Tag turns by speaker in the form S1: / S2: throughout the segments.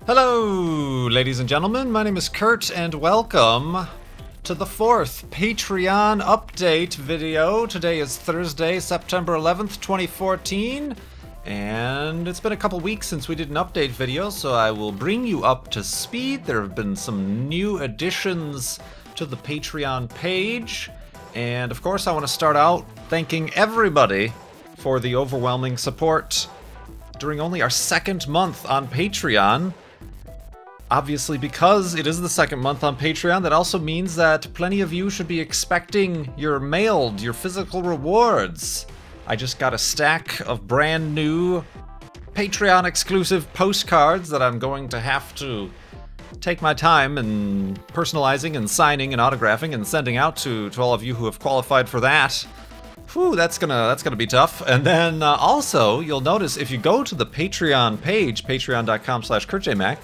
S1: Hello, ladies and gentlemen. My name is Kurt, and welcome to the fourth Patreon update video. Today is Thursday, September 11th, 2014, and it's been a couple weeks since we did an update video, so I will bring you up to speed. There have been some new additions to the Patreon page, and of course I want to start out thanking everybody for the overwhelming support during only our second month on Patreon. Obviously, because it is the second month on Patreon, that also means that plenty of you should be expecting your physical rewards. I just got a stack of brand new Patreon exclusive postcards that I'm going to have to take my time in personalizing and signing and autographing and sending out to all of you who have qualified for that. Whew, that's gonna be tough. And then also, you'll notice if you go to the Patreon page, patreon.com/KurtJMac,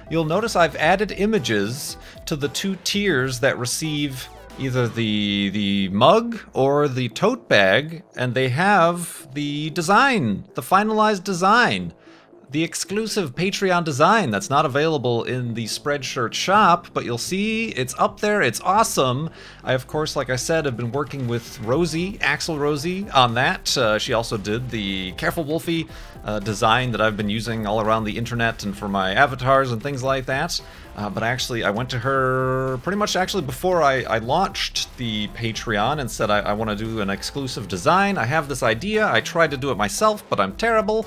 S1: you'll notice I've added images to the two tiers that receive either the mug or the tote bag, and they have the design, the finalized design, the exclusive Patreon design that's not available in the Spreadshirt shop, but you'll see it's up there, it's awesome. I, of course, like I said, have been working with Rosie, Axel Rosie, on that. She also did the Careful Wolfie design that I've been using all around the internet and for my avatars and things like that. But actually, I went to her pretty much actually before I launched the Patreon and said I want to do an exclusive design. I have this idea. I tried to do it myself, but I'm terrible.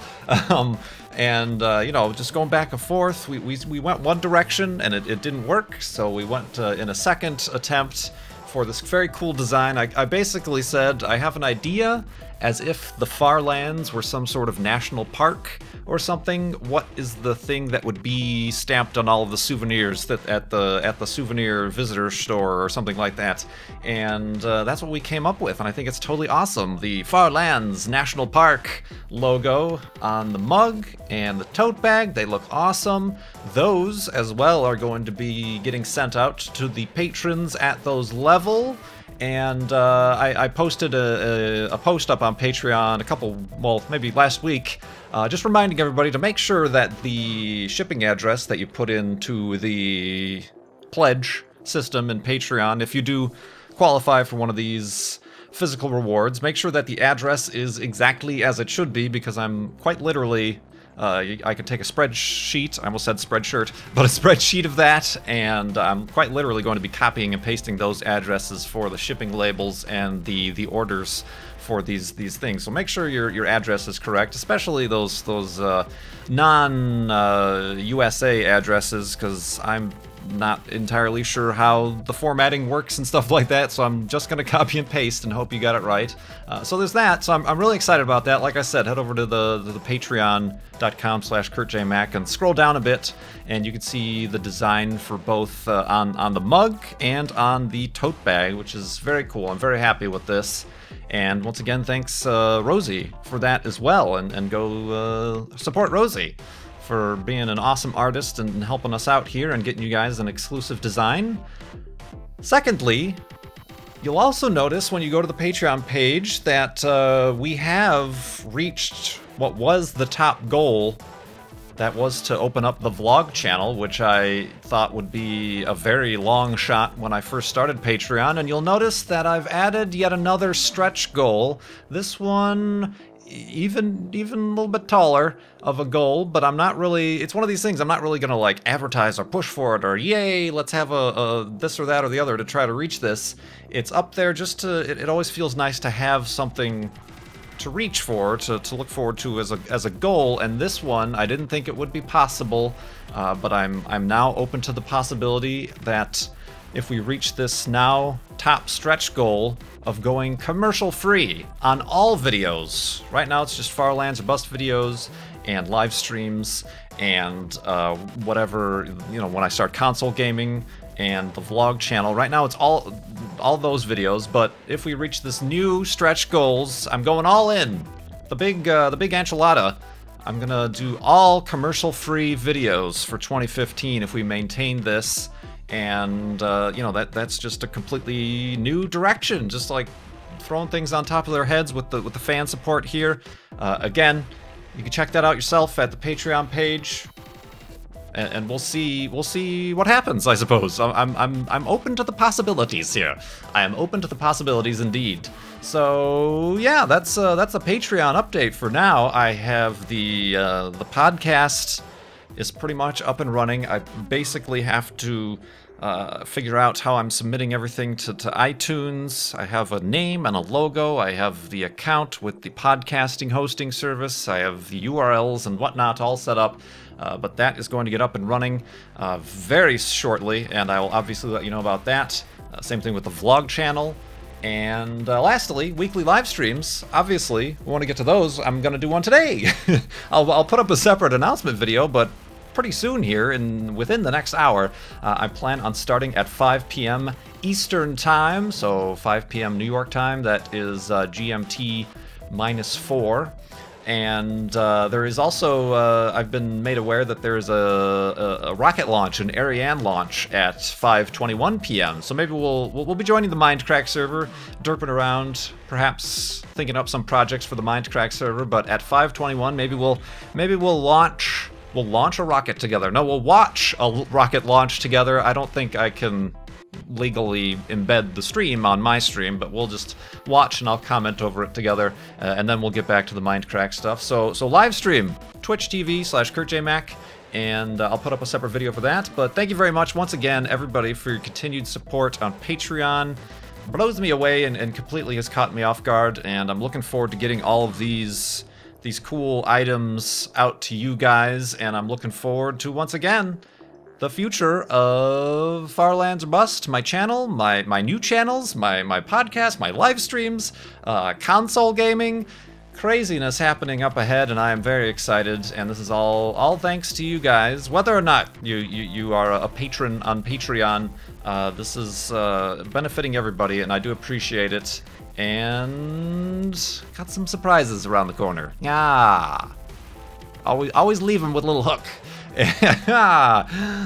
S1: You know, just going back and forth, we went one direction and it didn't work, so we went in a second attempt for this very cool design. I basically said I have an idea, as if the Far Lands were some sort of national park or something. What is the thing that would be stamped on all of the souvenirs that at the souvenir visitor store or something like that? And that's what we came up with, and I think it's totally awesome. The Far Lands National Park logo on the mug and the tote bag, they look awesome. Those as well are going to be getting sent out to the patrons at those level. And I posted a post up on Patreon maybe last week, just reminding everybody to make sure that the shipping address that you put into the pledge system in Patreon, if you do qualify for one of these physical rewards, make sure that the address is exactly as it should be, because I'm quite literally... I could take a spreadsheet, I almost said spreadshirt, but a spreadsheet of that, and I'm quite literally going to be copying and pasting those addresses for the shipping labels and the orders for these things. So make sure your address is correct, especially those non-USA addresses, because I'm not entirely sure how the formatting works and stuff like that, so I'm just going to copy and paste and hope you got it right. So there's that, so I'm really excited about that. Like I said, head over to the patreon.com/KurtJMac and scroll down a bit, and you can see the design for both on the mug and on the tote bag, which is very cool. I'm very happy with this. And once again, thanks Rosie for that as well, and go support Rosie for being an awesome artist and helping us out here and getting you guys an exclusive design. Secondly, you'll also notice when you go to the Patreon page that we have reached what was the top goal. That was to open up the vlog channel, which I thought would be a very long shot when I first started Patreon. And you'll notice that I've added yet another stretch goal. This one even a little bit taller of a goal, but I'm not really, it's one of these things I'm not really gonna like advertise or push for it or yay, let's have a this or that or the other to try to reach this. It's up there just to, it always feels nice to have something to reach for, to look forward to as a goal, and this one I didn't think it would be possible, but I'm now open to the possibility that if we reach this now top stretch goal of going commercial free on all videos. Right now it's just Far Lands or Bust videos and live streams and whatever, you know, when I start console gaming and the vlog channel. Right now it's all those videos, but if we reach this new stretch goals, I'm going all in. The big enchilada. I'm gonna do all commercial free videos for 2015 if we maintain this. And you know, that's just a completely new direction, just like throwing things on top of their heads with the fan support here. Again, you can check that out yourself at the Patreon page. and we'll see what happens. I suppose I'm open to the possibilities here. I am open to the possibilities indeed. So yeah, that's a Patreon update for now. I have the podcast is pretty much up and running. I basically have to figure out how I'm submitting everything to iTunes. I have a name and a logo. I have the account with the podcasting hosting service. I have the URLs and whatnot all set up. But that is going to get up and running very shortly, and I will obviously let you know about that. Same thing with the vlog channel. And lastly, weekly live streams. Obviously, we want to get to those. I'm going to do one today. I'll put up a separate announcement video, but pretty soon here, within the next hour, I plan on starting at 5 p.m. Eastern Time, so 5 p.m. New York time. That is GMT -4. And there is also, I've been made aware that there is a rocket launch, an Ariane launch at 5:21 p.m. So maybe we'll be joining the Mindcrack server, derping around, perhaps thinking up some projects for the Mindcrack server. But at 5:21, maybe we'll launch a rocket together. No, we'll watch a rocket launch together. I don't think I can legally embed the stream on my stream, but we'll just watch and I'll comment over it together, and then we'll get back to the Mindcrack stuff. So live stream, Twitch TV/KurtJMac, and I'll put up a separate video for that. But thank you very much once again, everybody, for your continued support on Patreon. Blows me away and completely has caught me off guard, and I'm looking forward to getting all of these cool items out to you guys, and I'm looking forward to, once again, the future of Farlands or Bust, my channel, my new channels, my podcast, my live streams, console gaming, craziness happening up ahead, and I am very excited. And this is all thanks to you guys. Whether or not you are a patron on Patreon, this is benefiting everybody, and I do appreciate it. And got some surprises around the corner. Yeah, always leave them with a little hook.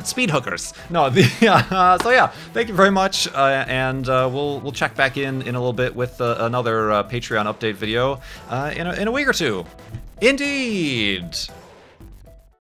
S1: Speed hookers. No, so yeah, thank you very much, and we'll check back in a little bit with another Patreon update video in a week or two. Indeed.